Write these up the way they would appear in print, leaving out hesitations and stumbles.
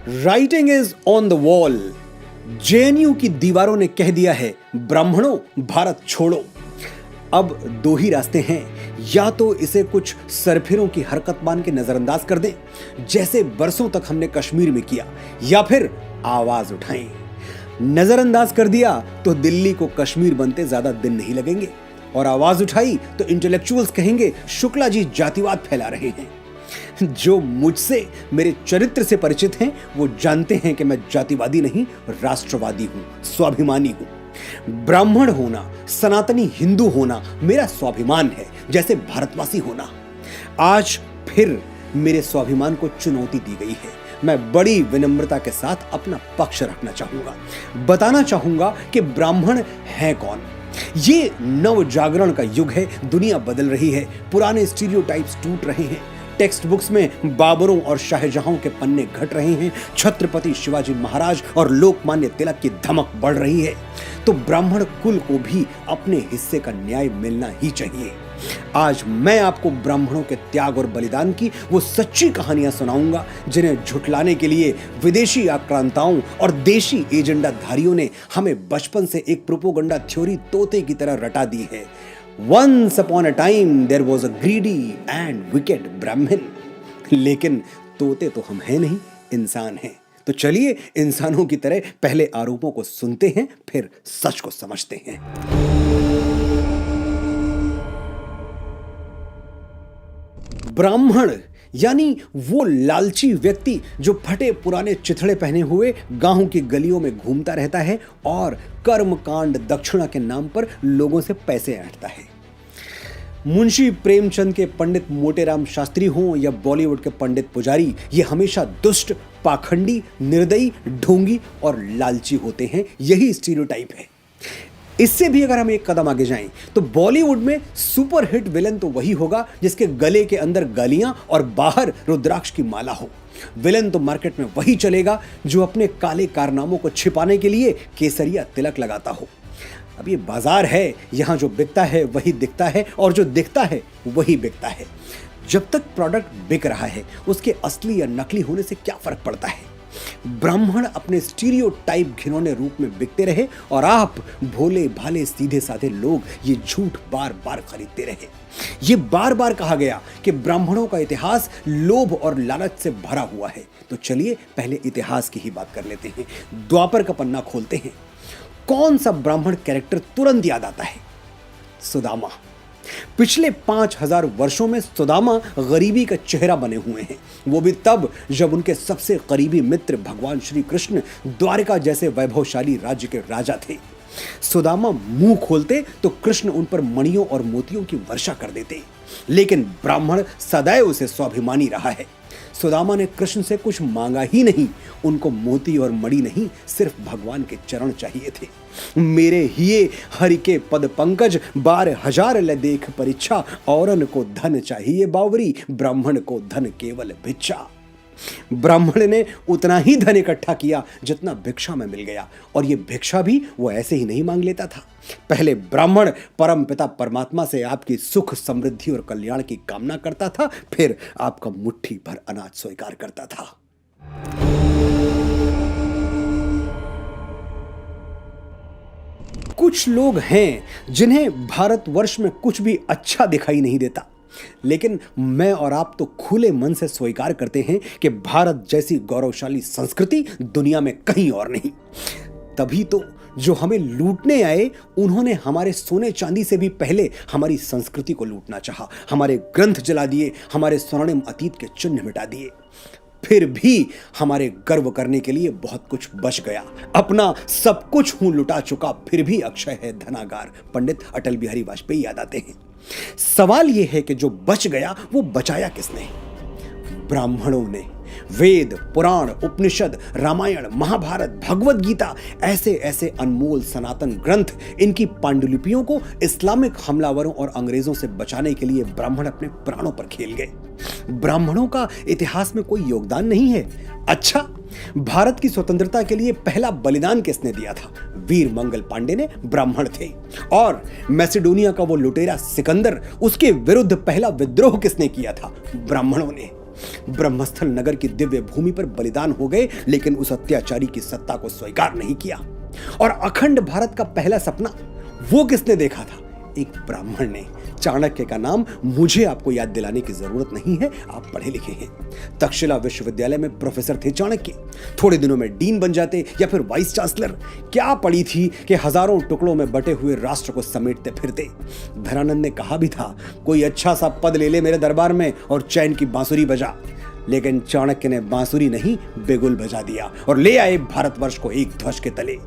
Writing is on the wall. JNU की दीवारों ने कह दिया है, ब्राह्मणों भारत छोड़ो। अब दो ही रास्ते हैं, या तो इसे कुछ सरफिरों की हरकत मान के नजरअंदाज कर दें, जैसे बरसों तक हमने कश्मीर में किया, या फिर आवाज उठाएं। नजरअंदाज कर दिया तो दिल्ली को कश्मीर बनते ज्यादा दिन नहीं लगेंगे, और आवाज उठाई तो इंटेलेक्चुअल्स कहेंगे शुक्ला जी जातिवाद फैला रहे हैं। जो मुझसे, मेरे चरित्र से परिचित हैं, वो जानते हैं कि मैं जातिवादी नहीं, राष्ट्रवादी हूं, स्वाभिमानी हूं। ब्राह्मण होना, सनातनी हिंदू होना मेरा स्वाभिमान है, जैसे भारतवासी होना। आज फिर मेरे स्वाभिमान को चुनौती दी गई है। मैं बड़ी विनम्रता के साथ अपना पक्ष रखना चाहूंगा, बताना चाहूंगा कि ब्राह्मण है कौन। ये नव जागरण का युग है, दुनिया बदल रही है, पुराने स्टीरियोटाइप्स टूट रहे हैं, टेक्स्ट बुक्स में बाबरों और शाहजहां के पन्ने घट रहे हैं, छत्रपति शिवाजी महाराज और लोकमान्य तिलक की धमक बढ़ रही है। तो ब्राह्मण कुल को भी अपने हिस्से का न्याय मिलना ही चाहिए। आज मैं आपको ब्राह्मणों के त्याग और बलिदान की वो सच्ची कहानियां सुनाऊंगा, जिन्हें झुठलाने के लिए विदेशी आक्रांताओं और देशी एजेंडाधारियों ने हमें बचपन से एक प्रोपोगंडा थ्योरी तोते की तरह रटा दी है। Once upon a time there was a greedy and wicked Brahmin। लेकिन तोते तो हम हैं नहीं, इंसान हैं। तो चलिए इंसानों की तरह पहले आरोपों को सुनते हैं, फिर सच को समझते हैं। ब्राह्मण यानी वो लालची व्यक्ति जो फटे पुराने चिथड़े पहने हुए गांव की गलियों में घूमता रहता है और कर्मकांड दक्षिणा के नाम पर लोगों से पैसे ऐंठता है। मुंशी प्रेमचंद के पंडित मोटेराम शास्त्री हों या बॉलीवुड के पंडित पुजारी, ये हमेशा दुष्ट, पाखंडी, निर्दयी, ढोंगी और लालची होते हैं। यही स्टीरियोटाइप है। इससे भी अगर हम एक कदम आगे जाएं तो बॉलीवुड में सुपर हिट विलन तो वही होगा जिसके गले के अंदर गालियां और बाहर रुद्राक्ष की माला हो। विलन तो मार्केट में वही चलेगा जो अपने काले कारनामों को छिपाने के लिए केसरिया तिलक लगाता हो। अब ये बाजार है, यहां जो बिकता है वही दिखता है, और जो दिखता है वही बिकता है। जब तक प्रोडक्ट बिक रहा है, उसके असली या नकली होने से क्या फर्क पड़ता है। ब्राह्मण अपने स्टीरियोटाइप घिनौने रूप में बिकते रहे और आप भोले भाले सीधे साधे लोग ये झूठ बार बार खरीदते रहे। ये बार बार कहा गया कि ब्राह्मणों का इतिहास लोभ और लालच से भरा हुआ है। तो चलिए पहले इतिहास की ही बात कर लेते हैं। द्वापर का पन्ना खोलते हैं। कौन सा ब्राह्मण कैरेक्टर तुरंत याद आता है? सुदामा। पिछले 5000 वर्षों में सुदामा गरीबी का चेहरा बने हुए हैं, वो भी तब जब उनके सबसे करीबी मित्र भगवान श्री कृष्ण द्वारिका जैसे वैभवशाली राज्य के राजा थे। सुदामा मुंह खोलते तो कृष्ण उन पर मणियों और मोतियों की वर्षा कर देते, लेकिन ब्राह्मण सदैव उसे स्वाभिमानी रहा है। सुदामा ने कृष्ण से कुछ मांगा ही नहीं, उनको मोती और मणि नहीं, सिर्फ भगवान के चरण चाहिए थे। मेरे हिये हरि के पद पंकज, 12,000 ले देख परीक्षा, औरन को धन चाहिए बावरी, ब्राह्मण को धन केवल भिक्षा। ब्राह्मण ने उतना ही धन इकट्ठा किया जितना भिक्षा में मिल गया, और ये भिक्षा भी वो ऐसे ही नहीं मांग लेता था। पहले ब्राह्मण परम पिता परमात्मा से आपकी सुख, समृद्धि और कल्याण की कामना करता था, फिर आपका मुट्ठी भर अनाज स्वीकार करता था। कुछ लोग हैं जिन्हें भारतवर्ष में कुछ भी अच्छा दिखाई नहीं देता, लेकिन मैं और आप तो खुले मन से स्वीकार करते हैं कि भारत जैसी गौरवशाली संस्कृति दुनिया में कहीं और नहीं। तभी तो जो हमें लूटने आए, उन्होंने हमारे सोने चांदी से भी पहले हमारी संस्कृति को लूटना चाहा, हमारे ग्रंथ जला दिए, हमारे स्वर्णिम अतीत के चिन्ह मिटा दिए। फिर भी हमारे गर्व करने के लिए बहुत कुछ बच गया। अपना सब कुछ हूं लुटा चुका, फिर भी अक्षय है धनागार, पंडित अटल बिहारी वाजपेयी याद आते हैं। सवाल यह है कि जो बच गया वो बचाया किसने? ब्राह्मणों ने। वेद, पुराण, उपनिषद, रामायण, महाभारत, भगवत गीता, ऐसे ऐसे अनमोल सनातन ग्रंथ, इनकी पांडुलिपियों को इस्लामिक हमलावरों और अंग्रेजों से बचाने के लिए ब्राह्मण अपने प्राणों पर खेल गए। ब्राह्मणों का इतिहास में कोई योगदान नहीं है। अच्छा, भारत की स्वतंत्रता के लिए पहला बलिदान किसने दिया था? वीर मंगल पांडे ने, ब्राह्मण थे। और मैसेडोनिया का वो लुटेरा सिकंदर, उसके विरुद्ध पहला विद्रोह किसने किया था? ब्राह्मणों ने। ब्रह्मस्थल नगर की दिव्य भूमि पर बलिदान हो गए, लेकिन उस अत्याचारी की सत्ता को स्वीकार नहीं किया। और अखंड भारत का पहला सपना वो किसने देखा था? एक ब्राह्मण ने। चाणक्य का नाम मुझे आपको याद दिलाने की जरूरत नहीं है, आप पढ़े लिखे हैं। तक्षशिला विश्वविद्यालय में प्रोफेसर थे चाणक्य। थोड़े दिनों में डीन बन जाते या फिर वाइस चांसलर। क्या पड़ी थी कि हजारों टुकड़ों में बटे हुए राष्ट्र को समेटते फिरते। धरानंद ने कहा भी था, कोई अच्छा सा पद ले ले मेरे दरबार में और चैन की बांसुरी बजा। लेकिन चाणक्य ने बांसुरी नहीं, बिगुल बजा दिया और ले आए भारतवर्ष को एक ध्वज के तले।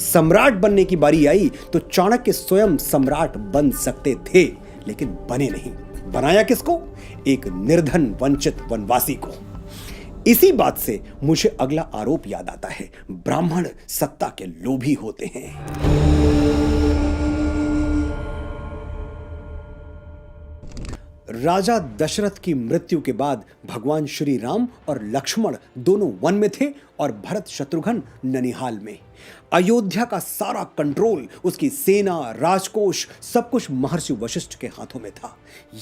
सम्राट बनने की बारी आई तो चाणक्य स्वयं सम्राट बन सकते थे, लेकिन बने नहीं। बनाया किसको? एक निर्धन वंचित वनवासी को। इसी बात से मुझे अगला आरोप याद आता है, ब्राह्मण सत्ता के लोभी होते हैं। राजा दशरथ की मृत्यु के बाद भगवान श्री राम और लक्ष्मण दोनों वन में थे और भरत शत्रुघ्न ननिहाल में। अयोध्या का सारा कंट्रोल, उसकी सेना, राजकोष, सब कुछ महर्षि वशिष्ठ के हाथों में था।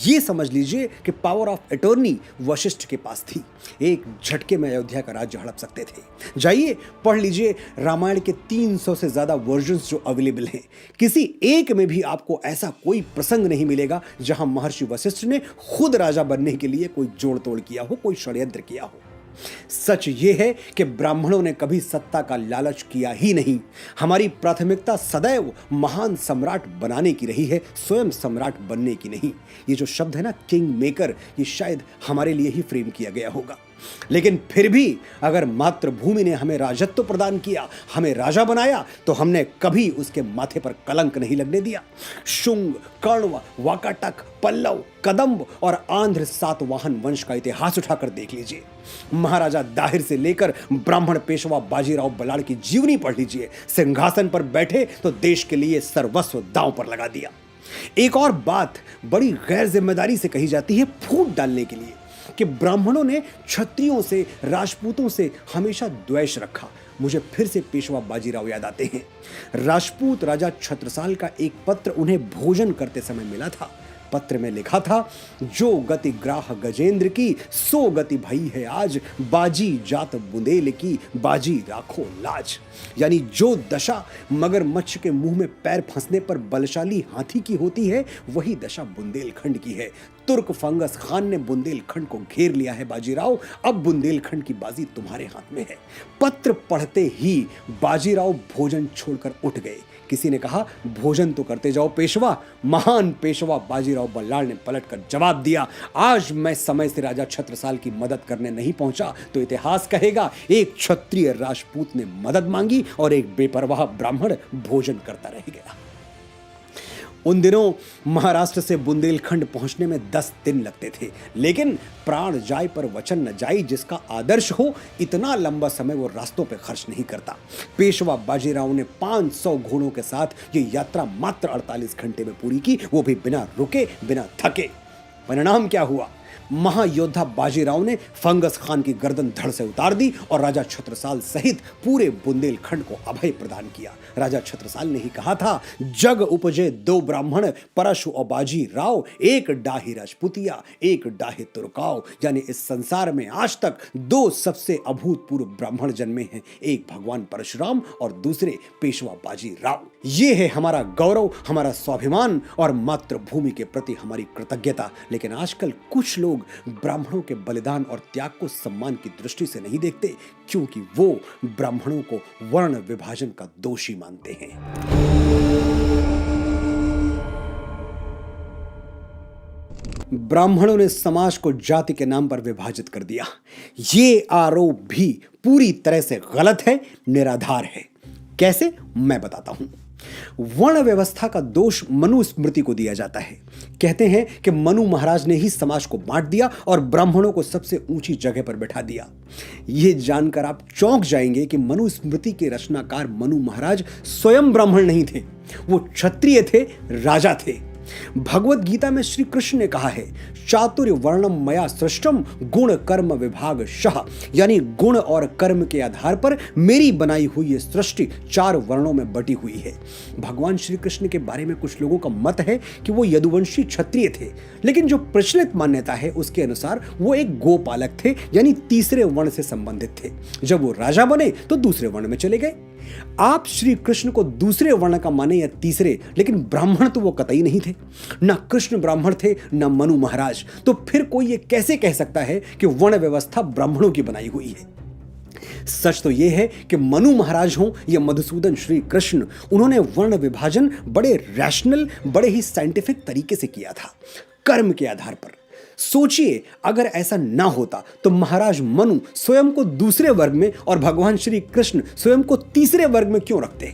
यह समझ लीजिए कि पावर ऑफ अटॉर्नी वशिष्ठ के पास थी। एक झटके में अयोध्या का राज्य हड़प सकते थे। जाइए पढ़ लीजिए रामायण के 300 से ज्यादा वर्जन्स जो अवेलेबल हैं। किसी एक में भी आपको ऐसा कोई प्रसंग नहीं मिलेगा जहां महर्षि वशिष्ठ ने खुद राजा बनने के लिए कोई जोड़ तोड़ किया हो, कोई षड्यंत्र किया हो। सच यह है कि ब्राह्मणों ने कभी सत्ता का लालच किया ही नहीं। हमारी प्राथमिकता सदैव महान सम्राट बनाने की रही है, स्वयं सम्राट बनने की नहीं। ये जो शब्द है ना, किंग मेकर, ये शायद हमारे लिए ही फ्रेम किया गया होगा। लेकिन फिर भी अगर मातृभूमि ने हमें राजत्व प्रदान किया, हमें राजा बनाया, तो हमने कभी उसके माथे पर कलंक नहीं लगने दिया। शुंग, कण्व, वाकाटक, पल्लव, कदंब और आंध्र सातवाहन वंश का इतिहास उठाकर देख लीजिए। महाराजा दाहिर से लेकर ब्राह्मण पेशवा बाजीराव बलाड़ की जीवनी पढ़ लीजिए। सिंहासन पर बैठे तो देश के लिए सर्वस्व दांव पर लगा दिया। एक और बात बड़ी गैर जिम्मेदारी से कही जाती है फूट डालने के लिए, कि ब्राह्मणों ने क्षत्रियों से, राजपूतों से हमेशा द्वेष रखा। मुझे फिर से पेशवा बाजीराव याद आते हैं। राजपूत राजा छत्रसाल का एक पत्र उन्हें भोजन करते समय मिला था। पत्र में लिखा था, जो गति ग्राह गजेंद्र की, सो गति भई है आज, बाजी जात बुंदेल की, बाजी राखो लाज। यानी जो दशा मगरमच्छ के मुंह में पैर फंसने पर बलशाली हाथी की होती है, वही दशा बुंदेलखंड की है। तुर्क फंगस खान ने बुंदेलखंड को घेर लिया है बाजीराव, अब बुंदेलखंड की बाजी तुम्हारे हाथ में है। पत्र पढ़ते ही बाजीराव भोजन छोड़कर उठ गए। किसी ने कहा, भोजन तो करते जाओ पेशवा। महान पेशवा बाजीराव बल्लाळ ने पलटकर जवाब दिया, आज मैं समय से राजा छत्रसाल की मदद करने नहीं पहुंचा तो इतिहास कहेगा एक क्षत्रिय राजपूत ने मदद मांगी और एक बेपरवाह ब्राह्मण भोजन करता रह गया। उन दिनों महाराष्ट्र से बुंदेलखंड पहुंचने में 10 दिन लगते थे, लेकिन प्राण जाय पर वचन न जाय। जिसका आदर्श हो, इतना लंबा समय वो रास्तों पे खर्च नहीं करता। पेशवा बाजीराव ने 500 घोड़ों के साथ ये यात्रा मात्र 48 घंटे में पूरी की, वो भी बिना रुके, बिना थके। परिणाम क्या हुआ? महायोद्धा बाजीराव ने फंगस खान की गर्दन धड़ से उतार दी और राजा छत्रसाल सहित पूरे बुंदेलखंड को अभय प्रदान किया। राजा छत्रसाल ने ही कहा था, जग उपजे 2 ब्राह्मण, परशु और बाजी राव, एक डाही राजपुतिया, एक डाहे तुर्काव। यानी इस संसार में आज तक 2 सबसे अभूतपूर्व ब्राह्मण जन्मे हैं, एक भगवान परशुराम और दूसरे पेशवा बाजी राव। ये है हमारा गौरव, हमारा स्वाभिमान और मातृभूमि के प्रति हमारी कृतज्ञता। लेकिन आजकल कुछ लोग ब्राह्मणों के बलिदान और त्याग को सम्मान की दृष्टि से नहीं देखते, क्योंकि वो ब्राह्मणों को वर्ण विभाजन का दोषी मानते हैं। ब्राह्मणों ने समाज को जाति के नाम पर विभाजित कर दिया। ये आरोप भी पूरी तरह से गलत है, निराधार है। कैसे? मैं बताता हूं। वर्ण व्यवस्था का दोष मनुस्मृति को दिया जाता है। कहते हैं कि मनु महाराज ने ही समाज को बांट दिया और ब्राह्मणों को सबसे ऊंची जगह पर बैठा दिया। यह जानकर आप चौंक जाएंगे कि मनुस्मृति के रचनाकार मनु महाराज स्वयं ब्राह्मण नहीं थे, वो क्षत्रिय थे, राजा थे। भगवत गीता में श्री कृष्ण ने कहा है, चातुर्य वर्णम मया सृष्टम गुण कर्म विभाग शः, यानी गुण और कर्म के आधार पर मेरी बनाई हुई ये सृष्टि 4 वर्णों में बटी हुई है। भगवान श्री कृष्ण के बारे में कुछ लोगों का मत है कि वो यदुवंशी क्षत्रिय थे, लेकिन जो प्रचलित मान्यता है उसके अनुसार वो एक गोपालक थे, यानी तीसरे वर्ण से संबंधित थे। जब वो राजा बने तो दूसरे वर्ण में चले गए। आप श्री कृष्ण को दूसरे वर्ण का माने या तीसरे, लेकिन ब्राह्मण तो वो कतई नहीं थे। ना कृष्ण ब्राह्मण थे, ना मनु महाराज। तो फिर कोई ये कैसे कह सकता है कि वर्ण व्यवस्था ब्राह्मणों की बनाई हुई है? सच तो यह है कि मनु महाराज हों या मधुसूदन श्री कृष्ण, उन्होंने वर्ण विभाजन बड़े रैशनल, बड़े ही साइंटिफिक तरीके से किया था, कर्म के आधार पर। सोचिए, अगर ऐसा ना होता तो महाराज मनु स्वयं को दूसरे वर्ग में और भगवान श्री कृष्ण स्वयं को तीसरे वर्ग में क्यों रखते?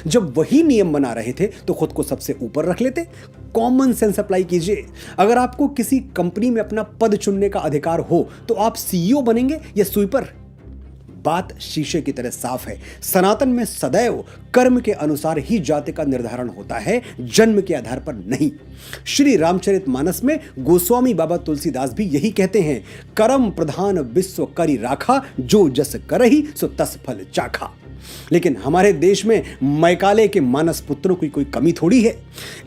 जब वही नियम बना रहे थे तो खुद को सबसे ऊपर रख लेते। कॉमन सेंस अप्लाई कीजिए। अगर आपको किसी कंपनी में अपना पद चुनने का अधिकार हो तो आप सीईओ बनेंगे या स्वीपर? बात शीशे की तरह साफ है। सनातन में सदैव कर्म के अनुसार ही जाति का निर्धारण होता है, जन्म के आधार पर नहीं। श्री रामचरितमानस में गोस्वामी बाबा तुलसीदास भी यही कहते हैं, कर्म प्रधान विश्व करी राखा, जो जस करही सो तस फल चाखा। लेकिन हमारे देश में मैकाले के मानस पुत्रों की कोई कमी थोड़ी है।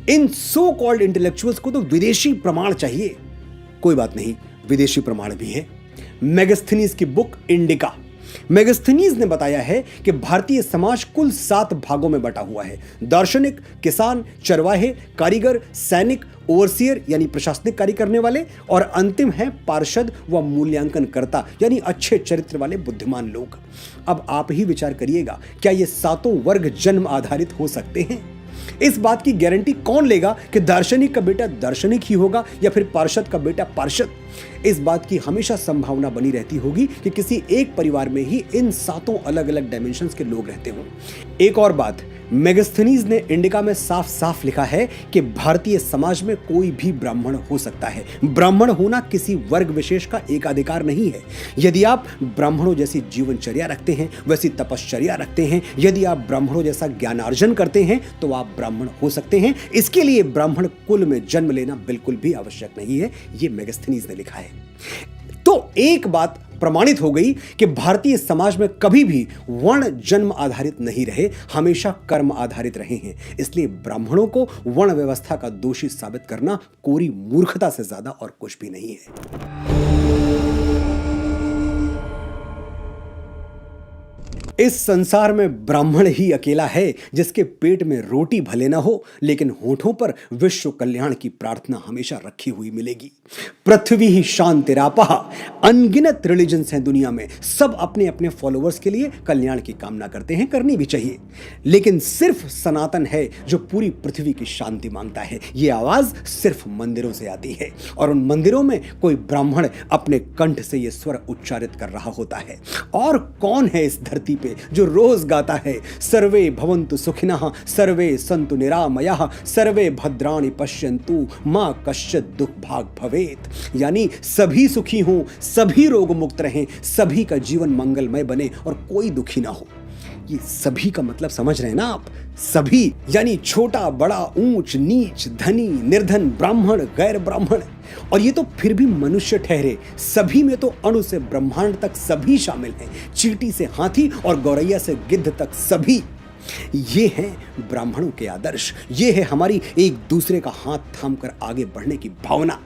इन सो कॉल्ड इंटेलेक्चुअल्स को तो विदेशी प्रमाण चाहिए। कोई बात नहीं, विदेशी प्रमाण भी है। मेगास्थनीज की बुक इंडिका, मेगास्थनीज ने बताया है कि भारतीय समाज कुल 7 भागों में बटा हुआ है। दार्शनिक, किसान, चरवाहे, कारीगर, सैनिक, ओवरसियर यानी प्रशासनिक कार्य करने वाले, और अंतिम है पार्षद व मूल्यांकन करता यानी अच्छे चरित्र वाले बुद्धिमान लोग। अब आप ही विचार करिएगा, क्या ये 7 वर्ग जन्म आधारित हो सकते हैं? इस बात की गारंटी कौन लेगा कि दार्शनिक का बेटा दार्शनिक ही होगा या फिर पार्षद का बेटा पार्षद? इस बात की हमेशा संभावना बनी रहती होगी कि किसी एक परिवार में ही इन 7 अलग अलग डायमेंशंस के लोग रहते हों। एक और बात, मेगास्थनीज ने इंडिका में साफ साफ लिखा है कि भारतीय समाज में कोई भी ब्राह्मण हो सकता है। ब्राह्मण होना किसी वर्ग विशेष का एकाधिकार नहीं है। यदि आप ब्राह्मणों जैसी जीवनचर्या रखते हैं, वैसी तपश्चर्या रखते हैं, यदि आप ब्राह्मणों जैसा ज्ञानार्जन करते हैं तो आप ब्राह्मण हो सकते हैं। इसके लिए ब्राह्मण कुल में जन्म लेना बिल्कुल भी आवश्यक नहीं है, ये मेगास्थनीज ने लिखा है। तो एक बात प्रमाणित हो गई कि भारतीय समाज में कभी भी वर्ण जन्म आधारित नहीं रहे, हमेशा कर्म आधारित रहे हैं। इसलिए ब्राह्मणों को वर्ण व्यवस्था का दोषी साबित करना कोरी मूर्खता से ज्यादा और कुछ भी नहीं है। इस संसार में ब्राह्मण ही अकेला है जिसके पेट में रोटी भले ना हो, लेकिन होठों पर विश्व कल्याण की प्रार्थना हमेशा रखी हुई मिलेगी। पृथ्वी ही शांतिरापः। अनगिनत रिलीजन्स हैं दुनिया में, सब अपने अपने फॉलोअर्स के लिए कल्याण की कामना करते हैं, करनी भी चाहिए। लेकिन सिर्फ सनातन है जो पूरी पृथ्वी की शांति मांगता है। ये आवाज सिर्फ मंदिरों से आती है, और उन मंदिरों में कोई ब्राह्मण अपने कंठ से ये स्वर उच्चारित कर रहा होता है। और कौन है इस धरती पे जो रोज गाता है, सर्वे भवन्तु सुखिनः, सर्वे सन्तु निरामयाः, सर्वे भद्राणि पश्यन्तु, मा कश्चित् दुख भाग भवेत्। यानी सभी सुखी हों, सभी रोग मुक्त रहें, सभी का जीवन मंगलमय बने और कोई दुखी ना हो। ये सभी का मतलब समझ रहे हैं ना आप? सभी यानी छोटा बड़ा, ऊंच नीच, धनी निर्धन, ब्राह्मण गैर ब्राह्मण। और ये तो फिर भी मनुष्य ठहरे, सभी में तो अणु से ब्रह्मांड तक सभी शामिल हैं। चींटी से हाथी और गौरैया से गिद्ध तक सभी। ये हैं ब्राह्मणों के आदर्श, ये है हमारी एक दूसरे का हाथ थामकर आगे बढ़ने की भावना।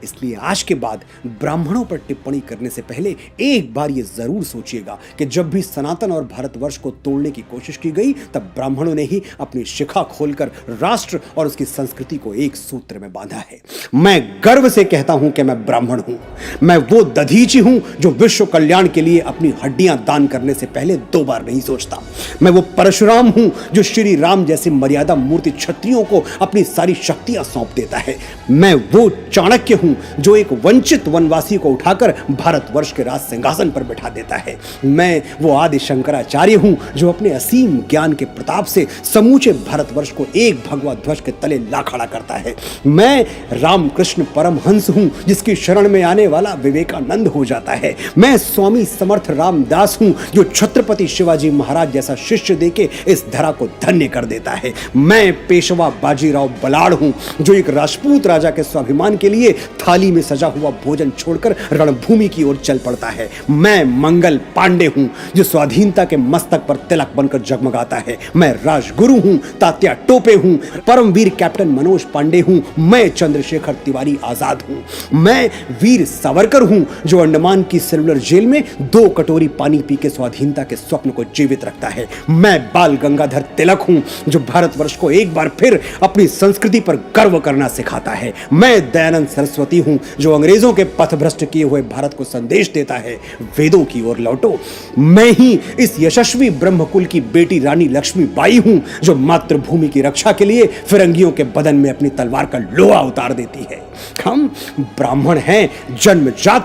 इसलिए आज के बाद ब्राह्मणों पर टिप्पणी करने से पहले एक बार ये जरूर सोचिएगा कि जब भी सनातन और भारतवर्ष को तोड़ने की कोशिश की गई, तब ब्राह्मणों ने ही अपनी शिखा खोलकर राष्ट्र और उसकी संस्कृति को एक सूत्र में बांधा है। मैं गर्व से कहता हूं कि मैं ब्राह्मण हूं। मैं वो दधीची हूं जो विश्व कल्याण के लिए अपनी हड्डियां दान करने से पहले 2 बार नहीं सोचता। मैं वो परशुराम हूं जो श्री राम जैसे मर्यादा मूर्ति क्षत्रियों को अपनी सारी शक्तियां सौंप देता है। मैं वो चाणक्य हूं हूं जो एक वंचित वनवासी को उठाकर भारतवर्ष के राज सिंहासन पर बिठा देता है। मैं वो आदि शंकराचार्य हूं जो अपने असीम ज्ञान के प्रताप से समूचे भारतवर्ष को एक भगवा ध्वज के तले ला खड़ा करता है। मैं रामकृष्ण परमहंस हूं जिसकी शरण में आने वाला विवेकानंद हो जाता है। मैं स्वामी समर्थ रामदास हूं जो छत्रपति शिवाजी महाराज जैसा शिष्य देके इस धरा को धन्य कर देता है। मैं पेशवा बाजीराव बलाड़ हूं जो एक राजपूत राजा के स्वाभिमान के लिए थाली में सजा हुआ भोजन छोड़कर रणभूमि की ओर चल पड़ता है। मैं मंगल पांडे हूं जो स्वाधीनता के मस्तक पर तिलक बनकर जगमगाता है। मैं राजगुरु हूं, तात्या टोपे हूं, परमवीर कैप्टन मनोज पांडे हूं। मैं चंद्रशेखर तिवारी आजाद हूं। मैं वीर सावरकर हूं जो अंडमान की सेलुलर जेल में 2 कटोरी पानी पी के स्वाधीनता के स्वप्न को जीवित रखता है। मैं बाल गंगाधर तिलक हूं जो भारतवर्ष को एक बार फिर अपनी संस्कृति पर गर्व करना सिखाता है। मैं दयानंद सरस्वती हूं जो अंग्रेजों के पथभ्रष्ट किए हुए भारत को संदेश देता है, वेदों की ओर लौटो। मैं ही इस यशस्वी ब्रह्मकुल की बेटी रानी लक्ष्मीबाई हूं जो मातृभूमि की रक्षा के लिए फिरंगियों के बदन में अपनी तलवार का लोहा उतार देती है। हम ब्राह्मण हैं, जन्मजात